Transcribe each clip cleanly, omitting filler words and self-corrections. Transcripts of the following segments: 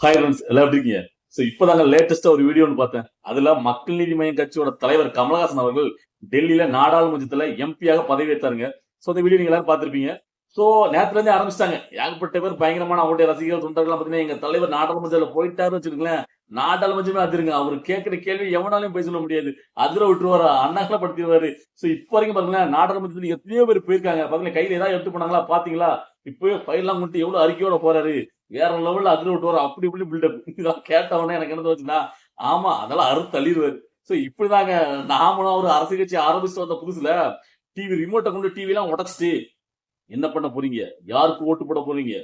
Hi friends, எல்லாம் எப்படி இருக்கீங்க? இப்பதாங்க லேட்டஸ்டா ஒரு வீடியோன்னு பார்த்தேன். அதுல மக்கள் நீதி மய்யம் கட்சியோட தலைவர் கமலஹாசன் அவர்கள் டெல்லியில நாடாளுமன்றத்துல எம்பியாக பதவியேற்றாருங்க. அந்த வீடியோ நீங்க எல்லாரும் பார்த்திருப்பீங்க. நேத்துல இருந்தே ஆரம்பிச்சிட்டாங்க. ஏகப்பட்ட பேர் பயங்கரமான அவருடைய ரசிகர்கள், தொண்டர்கள்லாம் பாத்தீங்கன்னா, எங்க தலைவர் நாடாளுமன்றத்துல போயிட்டாருன்னு வச்சுக்கோங்களேன், நாடாளுமன்றமே அதிருங்க. அவரு கேட்கிற கேள்வி எவனாலையும் போய் சொல்ல முடியாது. அதிர விட்டுருவாரு, அண்ணாக்கலப்படுத்திடுவாரு. இப்ப வரைக்கும் பாருங்களேன், நாடாளுமன்றத்துல எத்தனையோ பேர் போயிருக்காங்க. பாத்தீங்கன்னா, கையில ஏதாவது எடுத்து போனாங்களா பாத்தீங்களா? இப்பவே ஃபைல்லாம் கொண்டு எவ்வளவு அறிக்கையோட போறாரு. வேற லெவல்ல அதிர விட்டுவாரு. அப்படி இப்படி பில்டப். இதெல்லாம் கேட்டவொடனே எனக்கு என்ன தோணுச்சுன்னா, ஆமா அதெல்லாம் அறுத்து தள்ளிருவாரு. இப்படிதாங்க நாமளும் ஒரு அரசியல் கட்சி ஆரம்பிச்சுட்டு வந்த புதுசுல டிவி ரிமோட்டை கொண்டு டிவி எல்லாம் உடைச்சிட்டு என்ன பண்ண போறீங்க, யாருக்கு ஓட்டு போட போறீங்க,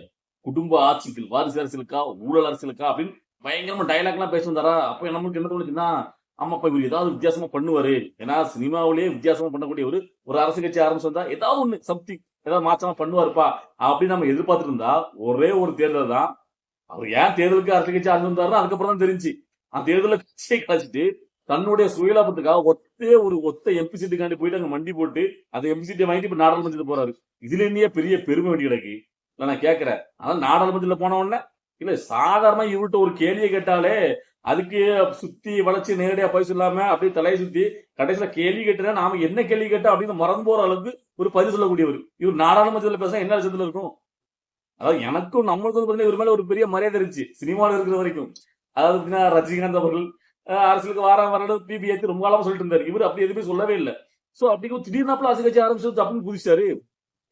குடும்ப ஆட்சிக்கு, வாரிசு அரசியலுக்கா, ஊழல் அரசியலுக்கா அப்படின்னு பயங்கரமா டைலாக் எல்லாம் பேசி வந்தாரா. அப்ப நமக்கு என்ன தோணுச்சுன்னா, ஆமாப்பா இவர் ஏதாவது வித்தியாசமா பண்ணுவாரு. ஏன்னா சினிமாவிலேயே வித்தியாசமா பண்ணக்கூடிய ஒரு அரசியல் கட்சி ஆரம்பிச்சு வந்தா ஏதாவது ஒண்ணு சம்திங் ஏதாவது மாற்றமா பண்ணுவாருப்பா அப்படின்னு நம்ம எதிர்பார்த்துட்டு இருந்தா, ஒரே ஒரு தேர்தல் தான். அவர் ஏன் தேர்தலுக்கு அரசியல் கட்சி ஆரம்பிச்சு வந்தாருன்னு அதுக்கப்புறம் தான் தெரிஞ்சு. அந்த தேர்தல கட்சியை கழிச்சிட்டு தன்னுடைய சுயலாபத்துக்காக ஒத்த எம்பி சீட்டுக்காண்டி போயிட்டு அங்க மண்டி போட்டு அந்த எம்பி சீட்டை வாங்கிட்டு இப்ப நாடாளுமன்றத்துக்கு போறாரு. இதுல இருந்தே பெரிய பெருமை வேண்டி கிடக்கு. இல்ல நான் கேட்கிறேன், அதான் நாடாளுமன்றத்துல போன உடனே இல்ல சாதாரண இவர்கிட்ட ஒரு கேள்வியை கேட்டாலே அதுக்கு சுத்தி வளைச்சு நேரடியா போய் சொல்லாம அப்படியே தலையை சுத்தி கடைசியில கேள்வி கேட்டா நாம என்ன கேள்வி கேட்டா அப்படின்னு மறந்து போற அளவுக்கு ஒரு பதில் சொல்லக்கூடியவர். இவர் நாடாளுமன்றத்துல பேச என்ன விஷயத்துல இருக்கும்? அதாவது எனக்கும் நம்மளுக்கும் பாத்தீங்கன்னா இவர் மேல ஒரு பெரிய மரியாதை இருந்துச்சு சினிமாவில் இருக்கிற வரைக்கும். அதாவது ரஜினிகாந்த் அவர்கள் அரசியலுக்கு வர பிபி ஏத்தி ரொம்ப காலமா சொல்லிட்டு இருந்தாரு. இவர் அப்படி எதுவுமே சொல்லவே இல்லை. அப்படி திடீர்னாப்புல அரசியல் கட்சி ஆரம்பிச்சு அப்படின்னு புதிச்சாரு.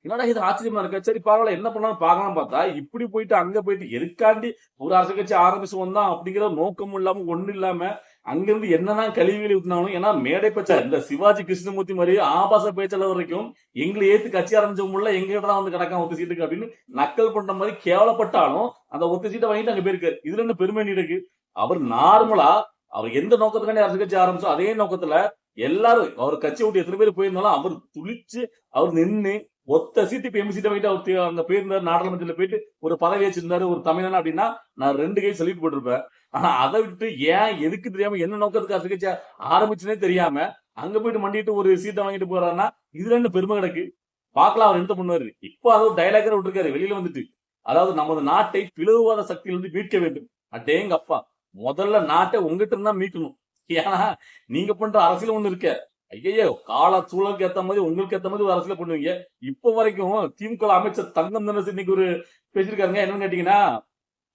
என்னடா இது ஆச்சரியமா இருக்கு. சரி பரவாயில்ல, என்ன பண்ணாலும் பார்க்கலாம் பார்த்தா இப்படி போயிட்டு அங்க போயிட்டு எதுக்காண்டி ஒரு அரசியல் கட்சி ஆரம்பிச்சு வந்தான் அப்படிங்கிற நோக்கம் இல்லாம ஒண்ணு இல்லாம அங்கிருந்து என்னதான் கழிவுகளை ஊத்தினாலும், ஏன்னா மேடை பேச்சா இந்த சிவாஜி கிருஷ்ணமூர்த்தி மாதிரி ஆபாச பேச்சாளர் வரைக்கும் எங்களை ஏத்து கட்சி ஆரம்பிச்சவங்க எங்கிட்ட தான் வந்து கிடக்காம ஒத்து சீட்டுக்கு அப்படின்னு நக்கல் பண்ற மாதிரி கேவலப்பட்டாலும் அந்த ஒத்து சீட்டை வாங்கிட்டு அங்க போயிருக்காரு. இதுல என்ன பெருமை இருக்கு? அவர் நார்மலா அவர் எந்த நோக்கத்துக்காண்டி அரசியல் கட்சி ஆரம்பிச்சோ அதே நோக்கத்துல எல்லாரும் அவர் கட்சி விட்டு எத்தனை பேர் போயிருந்தாலும் அவர் துளிச்சு அவர் நின்று ஒத்த சீட்டு இப்ப எம்பி சீட்டை வாங்கிட்டு அவர் அங்க போயிருந்தாரு. நாடாளுமன்றத்துல போயிட்டு ஒரு பதவி வச்சிருந்தாரு ஒரு தமிழன் அப்படின்னா நான் 2 கை சொல்லிட்டு போட்டிருப்பேன். ஆனா அதை விட்டு ஏன் எதுக்கு தெரியாம என்ன நோக்கத்துக்கு அரசியல் கட்சி ஆரம்பிச்சுனே தெரியாம அங்க போயிட்டு மண்டிட்டு ஒரு சீட்டை வாங்கிட்டு போறாருன்னா இதுல என்ன பெருமை கிடக்கு? பாக்கலாம் அவர் என்ன பண்ணுவாரு. இப்போ அதை டைலாக் விட்டுருக்காரு வெளியில வந்துட்டு. அதாவது நமது நாட்டை பிளவுவாத சக்தியிலிருந்து மீட்க வேண்டும். அட்டேங்க அப்பா, முதல்ல நாட்டை உங்ககிட்ட இருந்தா மீட்கணும். ஏன்னா நீங்க பண்ற அரசியல் ஒண்ணு இருக்க, ஐயோ கால சூழலுக்கு ஏத்த மாதிரி உங்களுக்கு ஏத்த மாதிரி ஒரு அரசியல் பண்ணுவீங்க. இப்ப வரைக்கும் திமுக அமைச்சர் தங்கம் தினசு இன்னைக்கு ஒரு பேசிருக்காருங்க. என்னன்னு கேட்டீங்கன்னா,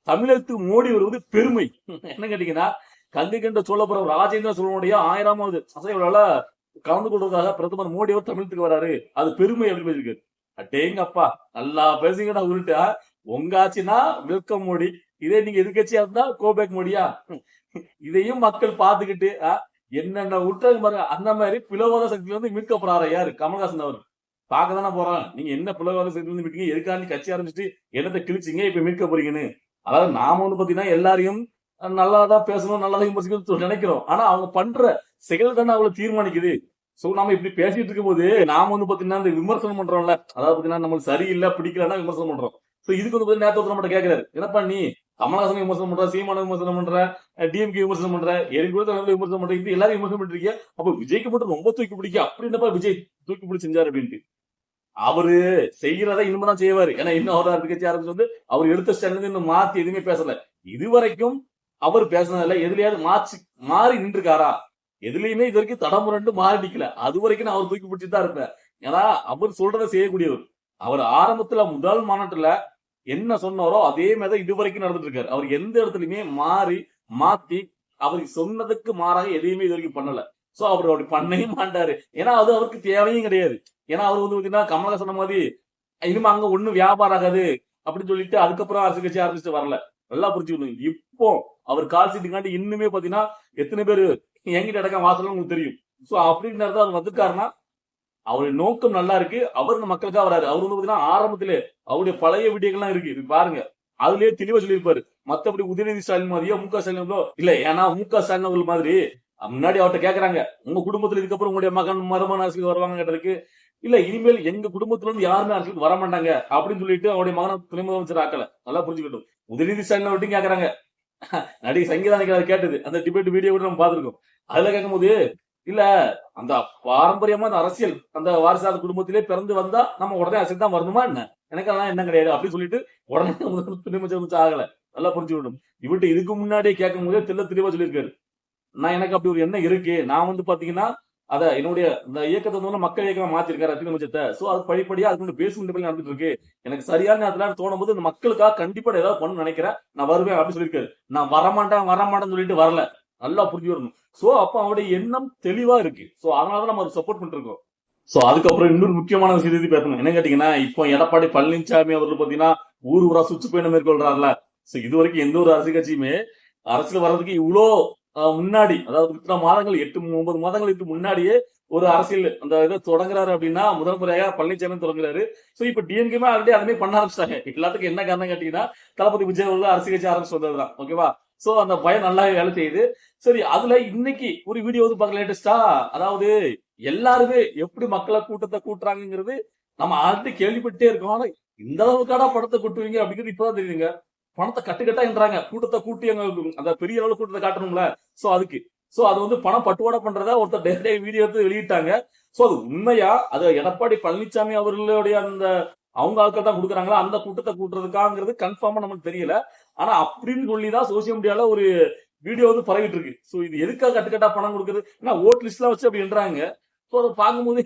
தமிழகத்துக்கு மோடி வருவது பெருமை. என்ன கேட்டீங்கன்னா, கங்கை கண்ட சோழபுரம் ராஜேந்திர சோழனுடைய 1000வது அசைவலால கலந்து கொள்வதற்காக பிரதமர் மோடி அவர் தமிழகத்துக்கு வராரு, அது பெருமை அப்படின்னு பேசிருக்காரு. அட்டேங்க அப்பா, நல்லா பேசுங்கடா உருட்டா. உங்க ஆச்சுன்னா வெல்கம் மோடி, இதே நீங்க எதிர்கட்சியா இருந்தா கோபேக் மோடியா? இதையும் மக்கள் பார்த்துக்கிட்டு என்னென்ன விட்டாங்க பாருங்க. அந்த மாதிரி பிளவாத சக்தி வந்து மீட்க போறாரு யாரு? கமல்ஹாசன் அவர். பார்க்க தானே போறோம். நீங்க என்ன பிளவாத சக்தி வந்து மீட்கீங்க, எதுக்காண்டி கட்சி ஆரம்பிச்சுட்டு என்னத்தை கிழிச்சிங்க இப்ப மீட்க போறீங்கன்னு. அதாவது நாம வந்து பாத்தீங்கன்னா எல்லாரையும் நல்லாதான் பேசணும், நல்லாதான் விமர்சிக்கணும்னு நினைக்கிறோம். ஆனா அவங்க பண்ற செயல் தானே அவ்வளவு தீர்மானிக்குது. நாம இப்படி பேசிட்டு இருக்கும் போது நாம வந்து பாத்தீங்கன்னா இந்த விமர்சனம் பண்றோம்ல, அதாவது பாத்தீங்கன்னா நம்மளுக்கு சரியில்லை பிடிக்கலன்னா விமர்சனம் பண்றோம். இதுக்கு வந்து பாத்தீங்கன்னா நேத்து நம்மகிட்ட கேட்கிறாரு, என்னப்பா நீ கமலஹாசன் விமர்சனம் பண்ற, சீமான விமர்சனம் பண்ற, டிஎம்கே விமர்சனம் பண்ற, எனக்கு கூட விமர்சனம் பண்ற, இது எல்லாரும் விமர்சனம் பண்ணிருக்கீங்க. அப்ப விஜய்க்கு மட்டும் ரொம்ப தூக்கி பிடிக்க அப்படி என்னப்பா விஜய் தூக்கி பிடிச்சி செஞ்சாரு அப்படின்ட்டு. அவரு செய்யறத இனிமேதான் செய்வாரு. ஏன்னா இன்னும் அவர் கட்சி ஆரம்பிச்சு வந்து அவர் எடுத்த ஸ்டாண்ட் இன்னும் மாத்தி எதுவுமே பேசல. இதுவரைக்கும் அவர் பேசினதில்ல. எதுலயாவது மாறி நின்றுக்காரா? எதுலயுமே இது வரைக்கும் தடமுரண்டு மாறி நிக்கல. அது வரைக்கும் நான் அவர் தூக்கி பிடிச்சிட்டு தான் இருப்பேன். ஏன்னா அவர் சொல்றதை செய்யக்கூடியவர். அவர் ஆரம்பத்துல முதல் மாநாட்டுல என்ன சொன்னாரோ அதே மாதிரி இது வரைக்கும் நடந்துட்டு இருக்காரு. அவர் எந்த இடத்துலயுமே மாத்தி அவர் சொன்னதுக்கு மாறாக எதையுமே இது வரைக்கும் பண்ணல. அவர் அப்படி பண்ணவே மாட்டாரு. ஏன்னா அது அவருக்கு தேவையும் கிடையாது. ஏன்னா அவர் வந்து பாத்தீங்கன்னா கமலஹாசன் சொன்ன மாதிரி இனிமே அங்க ஒண்ணும் வியாபாரம் ஆகாது அப்படின்னு சொல்லிட்டு அதுக்கப்புறம் அரசியல் கட்சி ஆரம்பிச்சுட்டு வரல. நல்லா புரிஞ்சுக்கணும். இப்போ அவர் கால் சீட்டுக்காண்டி இன்னுமே பாத்தீங்கன்னா எத்தனை பேரு எங்கிட்ட அடக்க வாசல் உங்களுக்கு தெரியும். அப்படின்னு அவர் வந்திருக்காருன்னா அவருடைய நோக்கம் நல்லா இருக்கு. அவர் மக்களுக்காக வராரு. அவர் வந்து பாத்தீங்கன்னா ஆரம்பத்திலே அவருடைய பழைய வீடியோகள்லாம் இருக்கு, இது பாருங்க. அதுலயே தெளிவா சொல்லியிருப்பாரு. மத்தபடி உதயநிதி ஸ்டாலின் மாதிரியோ முக ஸ்டாலின் இல்ல. ஏன்னா முக ஸ்டாலின் அவர்கள் மாதிரி முன்னாடி அவர்கிட்ட கேக்குறாங்க, உங்க குடும்பத்துல இதுக்கப்புறம் உங்களுடைய மகன் மருமகன் அரசுக்கு வருவாங்க கேட்டதுக்கு, இல்ல இனிமேல் எங்க குடும்பத்துல இருந்து யாருமே அரசுக்கு வர மாட்டாங்க அப்படின்னு சொல்லிட்டு அவருடைய மகனை துணை முதலமைச்சர் ஆக்கல. நல்லா புரிஞ்சுக்கிட்டோம். உதயநிதி ஸ்டாலின் விட்டு கேக்குறாங்க. நடிகை சங்கீதா கேட்டது அந்த டிபேட் வீடியோ கூட நம்ம பாத்துருக்கோம். அதுல கேட்கும்போது இல்ல அந்த பாரம்பரியமா அந்த அரசியல் அந்த வாரிசாத குடும்பத்திலே பிறந்து வந்தா நம்ம உடனே அரசியல் தான் வரணுமா என்ன, எனக்கு எல்லாம் என்ன கிடையாது அப்படின்னு சொல்லிட்டு உடனே துணை முதலமைச்சர் ஆகல. நல்லா புரிஞ்சுக்கணும். இவர்கிட்ட இதுக்கு முன்னாடியே கேட்கும் போதே தெளிவா சொல்லியிருக்காரு. எனக்கு அப்படி ஒரு எண்ணம் இருக்கு. நான் வந்து பாத்தீங்கன்னா என்னுடைய இந்த இயக்கத்தை வந்து மக்கள் இயக்கமா மாத்திருக்காரு அரசியல் அமைச்சத்தை. சோ அது படிப்படியா அதுக்கு பேஸ்மெண்ட் பண்ணி நடந்துட்டு இருக்கு. எனக்கு சரியான நேரத்துல தோணும் போது இந்த மக்களுக்காக கண்டிப்பா ஏதாவது பண்ணணும்னு நினைக்கிறேன். நான் வருவேன் அப்படின்னு சொல்லியிருக்காரு. நான் வரமாட்டேன்னு சொல்லிட்டு வரல. நல்லா புரிஞ்சுக்கணும். சோ அப்ப அவருடைய எண்ணம் தெளிவா இருக்கு. சோ அதனாலதான் நம்ம அதை சப்போர்ட் பண்ணிட்டு இருக்கோம். சோ அதுக்கப்புறம் இன்னொரு முக்கியமான விஷயத்தை பேசணும். என்ன கேட்டீங்கன்னா, இப்போ எடப்பாடி பழனிசாமி அவர்கள் பாத்தீங்கன்னா ஊர் ஊரா சுற்றுப்பயணம் மேற்கொள்றாருல. சோ இது வரைக்கும் எந்த ஒரு அரசியல் கட்சியுமே அரசியல் வர்றதுக்கு இவ்வளோ முன்னாடி, அதாவது இத்தனை மாதங்கள் 8 9 மாதங்களுக்கு முன்னாடியே ஒரு அரசியல் அந்த இதை தொடங்குறாரு அப்படின்னா முதல் முறையாக பழனிசாமி தொடங்குறாரு. சோ இப்ப டிஎம்கேமே ஆல்ரெடி அதுமே பண்ண ஆரம்பிச்சிட்டாங்க. எல்லாத்துக்கும் என்ன காரணம் கேட்டீங்கன்னா, தளபதி விஜய் அவர்கள் அரசியல் கட்சி ஆரம்பிச்சு வந்ததுதான். ஓகேவா? சோ அந்த பயம் நல்லாவே வேலை செய்யுது. சரி, அதுல இன்னைக்கு ஒரு வீடியோ வந்து பார்க்க லேட்டஸ்டா, அதாவது எல்லாருமே எப்படி மக்களை கூட்டத்தை கூட்டுறாங்கிறது நம்ம ஆல்ரெடி கேள்விப்பட்டே இருக்கோம். ஆனா இந்த அளவுக்காடா படத்தை கூட்டுவீங்க அப்படிங்கிறது இப்பதான் தெரியுதுங்க. பணத்தை கட்டுக்கட்டான்றாங்க. கூட்டத்தை கூட்டி அந்த பெரிய அளவுல கூட்டத்தை காட்டணும்ல. சோ அதுக்கு அது வந்து பணம் பட்டுவாடா பண்றதா ஒருத்தர் டேரக்டா வீடியோ எடுத்து வெளியிட்டாங்க. சோ அது உண்மையா, அது எடப்பாடி பழனிசாமி அவர்களுடைய அந்த அவங்க ஆட்கள் தான் கொடுக்குறாங்களா அந்த கூட்டத்தை கூட்டுறதுக்காங்கிறது கன்ஃபார்மா நமக்கு தெரியல. ஆனா அப்படின்னு சொல்லிதான் சோசியல் மீடியால ஒரு வீடியோ வந்து பரவிட்டு இருக்கு. சோ இது எதுக்காக கட்டுக்கட்டா பணம் கொடுக்குறது? ஏன்னா ஓட் லிஸ்ட் எல்லாம் வச்சு அப்படின்றாங்க. சோ அதை பார்க்கும்போது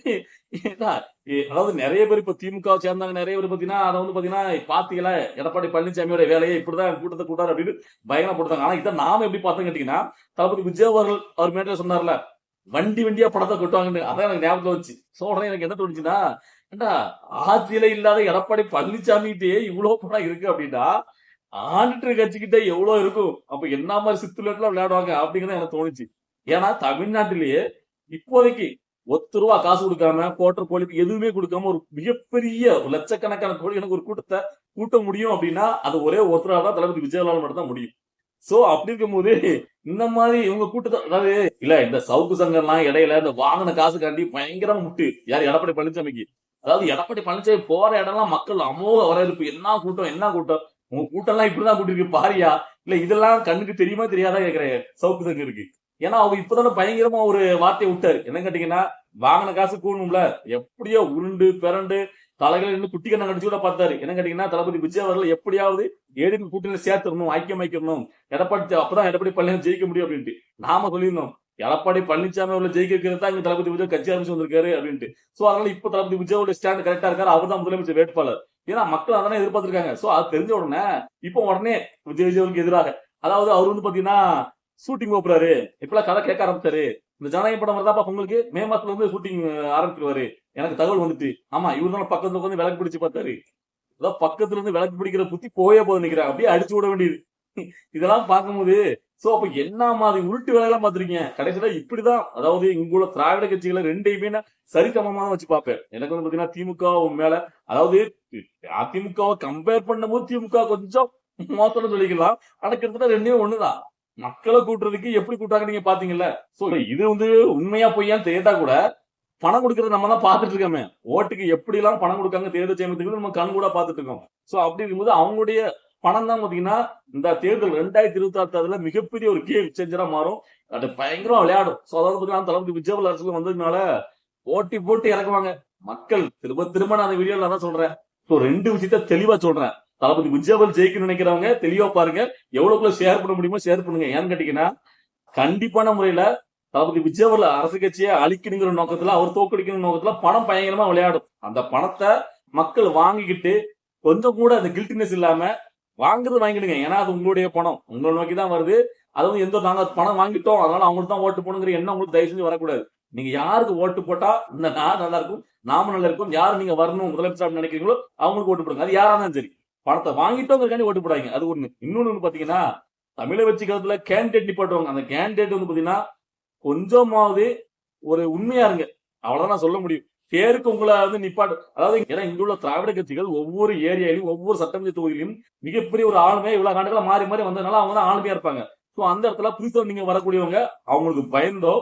அதாவது நிறைய பேர் இப்ப திமுக சேர்ந்தாங்க, நிறைய பேர் பாத்தீங்கன்னா அதை வந்து பாத்தீங்கன்னா பாத்தீங்களா எடப்பாடி பழனிசாமியோட வேலையை இப்படிதான் கூட்டத்தை கூட்டாரு அப்படின்னு பயங்கரம் போட்டாங்க. ஆனா இதை நாம எப்படி பார்த்தோம் கேட்டீங்கன்னா, தளபதி விஜய் அவர்கள் அவர் மேட்டர் சொன்னார்ல, வண்டியா படத்தை கொட்டுவாங்கன்னு, அதான் எனக்கு ஞாபகத்துல வச்சு. சோ உடனே எனக்கு என்ன தோணுச்சுன்னா, ஏண்டா ஆட்சியில இல்லாத எடப்பாடி பழனிசாமிகிட்டே இவ்வளவு படம் இருக்கு அப்படின்னா ஆண்டிட்டு கட்சிக்கிட்ட எவ்வளவு இருக்கும், அப்ப என்ன மாதிரி சித்துலட்லாம் விளையாடுவாங்க அப்படிங்கிறது எனக்கு தோணுச்சு. ஏன்னா தமிழ்நாட்டிலேயே இப்போதைக்கு ₹1 காசு கொடுக்காம கோட்டர் கோழி எதுவுமே கொடுக்காம ஒரு மிகப்பெரிய லட்சக்கணக்கான கோழி எனக்கு ஒரு கூட்டத்தை கூட்ட முடியும் அப்படின்னா அது ஒரே ஒருத்தராக தான் தளபதி விஜயலால் மட்டும் தான் முடியும். சோ அப்படி இருக்கும் போது இந்த மாதிரி இவங்க கூட்டத்தை, அதாவது இல்ல இந்த சவுக்கு சங்கர்லாம் இடையில இந்த வாங்கின காசுக்காண்டி பயங்கரமா முட்டு யார் எடப்பாடி பழனிசாமிக்கு. அதாவது எடப்பாடி பழனிசாமி போற இடம்லாம் மக்கள் அமோக வரவேற்பு. என்ன கூட்டம் உங்க கூட்டம் எல்லாம் இப்படிதான் கூட்டிருக்கு பாரியா, இல்ல இதெல்லாம் கண்ணுக்கு தெரியுமா தெரியாதா கேக்குறேன் சவுக்கு சங்கருக்கு. ஏன்னா அவங்க இப்பதானே பயங்கரமா ஒரு வார்த்தையை விட்டாரு. என்ன கேட்டீங்கன்னா, வாங்கின காசு கூடணும்ல, எப்படியோ உருண்டு பிறண்டு தலைகள் இருந்து குட்டி கண்ணை கடிச்சு கூட பார்த்தாரு. என்ன கேட்டீங்கன்னா, தளபதி விஜய் அவர்கள் எப்படியாவது ஏடிஎம் கூட்டணியில சேர்த்துடணும், ஐக்கியம் வைக்கணும், அப்பதான் எடப்பாடி பழனிசாமி ஜெயிக்க முடியும் அப்படின்ட்டு நாம சொல்லியிருந்தோம். எடப்பாடி பழனிசாமி அவர்களை ஜெயிக்க வைக்கிறது தான் இங்க தளபதி விஜய் கட்சி ஆரம்பிச்சு வந்திருக்காரு அப்படின்ட்டு. சோ அதனால இப்ப தளபதி விஜயோட ஸ்டாண்ட் கரெக்டா இருக்காரு, அவர் தான் முதலமைச்சர் வேட்பாளர். ஏன்னா மக்கள் அதானே எதிர்பார்த்திருக்காங்க. சோ அது தெரிஞ்ச உடனே இப்ப உடனே விஜய்க்கு எதிராக, அதாவது அவர் வந்து பாத்தீங்கன்னா ஷூட்டிங் போறாரு, இப்பெல்லாம் கதை கேட்க ஆரம்பிச்சாரு. இந்த ஜனநாயக படம் வரதாப்பா உங்களுக்கு மே மாசத்துல இருந்து ஷூட்டிங் ஆரம்பிச்சிருவாரு, எனக்கு தகவல் வந்துட்டு. ஆமா, இவரு தான் பக்கத்துல உட்காந்து விளக்கு பிடிச்சு பார்த்தாரு. அதான் பக்கத்துல இருந்து விளக்கு பிடிக்கிற புத்தி போயே போது நிக்கிறேன், அப்படியே அடிச்சு விட வேண்டியது. இதெல்லாம் பார்க்கும்போது சோ அப்ப என்ன மாதிரி உருட்டு வேலையெல்லாம் பாத்துருக்கீங்க. கடைசியில இப்படிதான், அதாவது இங்குள்ள திராவிட கட்சிகளை ரெண்டையுமே நான் சரிசமமா தான் வச்சு பார்ப்பேன். எனக்கு வந்து பாத்தீங்கன்னா திமுக மேல, அதாவது அதிமுகவை கம்பேர் பண்ணும்போது திமுக கொஞ்சம் மோசம்னு சொல்லிக்கலாம். ஆனா கிட்டத்தட்ட ரெண்டுமே ஒண்ணுதான். மக்களை கூட்டுறதுக்கு எப்படி கூட்டாங்க நீங்க பாத்தீங்கல்ல. சோ இது வந்து உண்மையா பொய்யான்னு தெரியாட்டா கூட பணம் கொடுக்கறது நம்ம தான் பாத்துட்டு இருக்கோமே. ஓட்டுக்கு எப்படி எல்லாம் பணம் கொடுக்காங்க தேர்தல் சேமத்துக்கு நம்ம கண் கூட பாத்துட்டு இருக்கோம். சோ அப்படி இருக்கும்போது அவங்களுடைய பணம் தான் பாத்தீங்கன்னா இந்த தேர்தல் 2026 மிகப்பெரிய ஒரு கேம் சேஞ்சரா மாறும். அது பயங்கரமா விளையாடும். சோ அதாவது பாத்தீங்கன்னா தளபதி விஜய் அரசுல வந்ததுனால போட்டி போட்டு இறக்குவாங்க மக்கள். திரும்ப நான் அந்த வீடியோல தான் சொல்றேன். சோ 2 விஷயத்த தெளிவா சொல்றேன். தளபதி விஜய் ஜெயிக்கணும்னு நினைக்கிறவங்க தெளிவா பாருங்க, எவ்வளவுக்குள்ள ஷேர் பண்ண முடியுமோ ஷேர் பண்ணுங்க. ஏன்னு கேட்டீங்கன்னா, கண்டிப்பான முறையில தளபதி விஜய் அரசு கட்சியை அழிக்கணுங்கிற நோக்கத்துல, அவர் தோக்கடிக்கணும் நோக்கத்துல பணம் பயங்கரமா விளையாடும். அந்த பணத்தை மக்கள் வாங்கிக்கிட்டு கொஞ்சம் கூட அந்த கில்ட்டினஸ் இல்லாம வாங்குறது வாங்கிடுங்க. ஏன்னா அது உங்களுடைய பணம், உங்களை நோக்கி தான் வருது. அது வந்து எந்த நாங்க பணம் வாங்கிட்டோம் அதனால அவங்களுக்கு தான் ஓட்டு போடுங்கிற எண்ணம் உங்களுக்கு தயவு செஞ்சு வரக்கூடாது. நீங்க யாருக்கு ஓட்டு போட்டா இந்த நாடு நல்லா இருக்கும், நாம நல்லா இருக்கும், யாரு நீங்க வரணும் முதலமைச்சர் நினைக்கிறீங்களோ அவங்களுக்கு ஓட்டு போடுங்க. அது யாரா இருந்தாலும் சரி, பணத்தை வாங்கிட்டோங்கிறக்காண்டி ஓட்டு போடாங்க. அது ஒண்ணு. இன்னொன்னு பாத்தீங்கன்னா, தமிழை வச்சு காலத்துல கேண்டிடேட் நிப்பாட்டுவாங்க. அந்த கேண்டிடேட் வந்து பாத்தீங்கன்னா கொஞ்சமாவது ஒரு உண்மையா இருங்க, அவ்வளவுதான் நான் சொல்ல முடியும். பேருக்கு உங்களை வந்து நிப்பாட்டு, அதாவது ஏன்னா இங்க உள்ள திராவிட கட்சிகள் ஒவ்வொரு ஏரியாலையும் ஒவ்வொரு சட்டமன்ற தொகுதியிலும் மிகப்பெரிய ஒரு ஆளுமை இவ்வளவு ஆண்டுகளா மாறி மாறி வந்ததுனால அவங்க தான் ஆளுமையா இருப்பாங்க. சோ அந்த இடத்துல புதுசா நீங்க வரக்கூடியவங்க அவங்களுக்கு பயந்தோ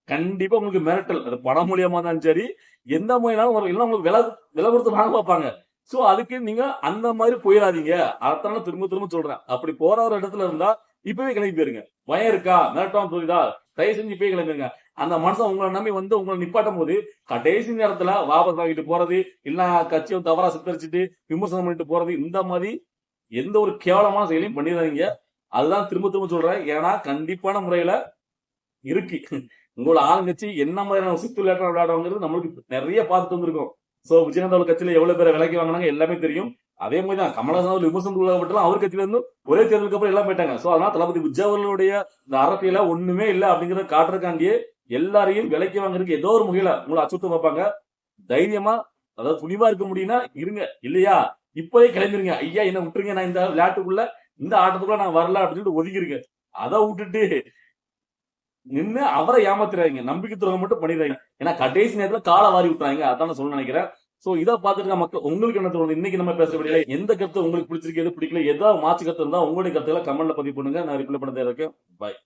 கண்டிப்பா உங்களுக்கு மிரட்டல், அது பணம் மூலியமா தான் சரி எந்த மூலியமாலும் இல்லைன்னா உங்களுக்கு விலை கொடுத்து வாங்க பார்ப்பாங்க. சோ அதுக்கு நீங்க அந்த மாதிரி போயிடாதீங்க. அதனால திரும்ப சொல்றேன், அப்படி போற ஒரு இடத்துல இருந்தா இப்பவே கிளம்பி போயிருங்க. பயம் இருக்கா, மிரட்டாம போகுதா, தயவு செஞ்சு இப்பவே கிளம்பிருங்க. அந்த மனுஷன் உங்களை நம்பி வந்து உங்களை நிப்பாட்டும் போது கடைசி நேரத்துல வாபஸ் வாங்கிட்டு போறது, இல்ல கட்சியை தவறா சித்தரிச்சுட்டு விமர்சனம் பண்ணிட்டு போறது, இந்த மாதிரி எந்த ஒரு கேவலமான செயலையும் பண்ணிடாதீங்க. அதுதான் திரும்ப திரும்ப சொல்றேன். ஏன்னா கண்டிப்பான முறையில இருக்கு. உங்களோட ஆளுங்கட்சி என்ன மாதிரியான சித்து விளையாட்டு விளையாடுவாங்கிறது நம்மளுக்கு நிறைய பார்த்துட்டு வந்திருக்கோம். சோ விஜயகாந்த் கட்சியில எவ்வளவு பேரை விலைக்கு வாங்கினாங்க எல்லாமே தெரியும். அதே மாதிரி தான் கமலஹாசன் அவர்கள் விமர்சனம் உள்ளப்பட்டலாம் அவர் கட்சியில இருந்து ஒரே தேர்தலுக்கு அப்புறம் எல்லாம் போயிட்டாங்க. சோ அதனால தளபதி விஜய் அவர்களுடைய இந்த அரசியல ஒண்ணுமே இல்ல அப்படிங்கறத காட்டுறதுக்காண்டியே எல்லாரையும் விலைக்கு வாங்குறதுக்கு ஏதோ ஒரு முகையில உங்களை அச்சுறுத்த பார்ப்பாங்க. தைரியமா அதாவது துணிவா இருக்க முடியும்னா இருங்க. இல்லையா இப்பவே கிளம்பிருங்க. ஐயா என்ன விட்டுருங்க, நான் இந்த விளையாட்டுக்குள்ள இந்த ஆட்டத்துக்குள்ள நான் வரல அப்படின்னு சொல்லிட்டு ஒதுக்கிருங்க. அதை விட்டுட்டு நின்னு அவரை ஏமாத்துறாங்க. நம்பிக்கை துரோகம் மட்டும் பண்ணிடுறாங்க. ஏன்னா கடைசி நேரத்துல காலை வாரி விட்டுறாங்க. அதான் நான் சொல்ல நினைக்கிறேன். சோ இதை பார்த்துட்டு மக்கள் உங்களுக்கு என்ன தோணுது? இன்னைக்கு நம்ம பேசக்கூடிய எந்த கருத்து உங்களுக்கு பிடிச்சிருக்கு, எது பிடிக்கல, ஏதாவது மாற்று கருத்து இருந்தா உங்களுடைய கருத்துக்களை கமெண்ட்ல பதிவு பண்ணுங்க. நான் ரிப்ளை பண்ண இருக்கேன். பாய்.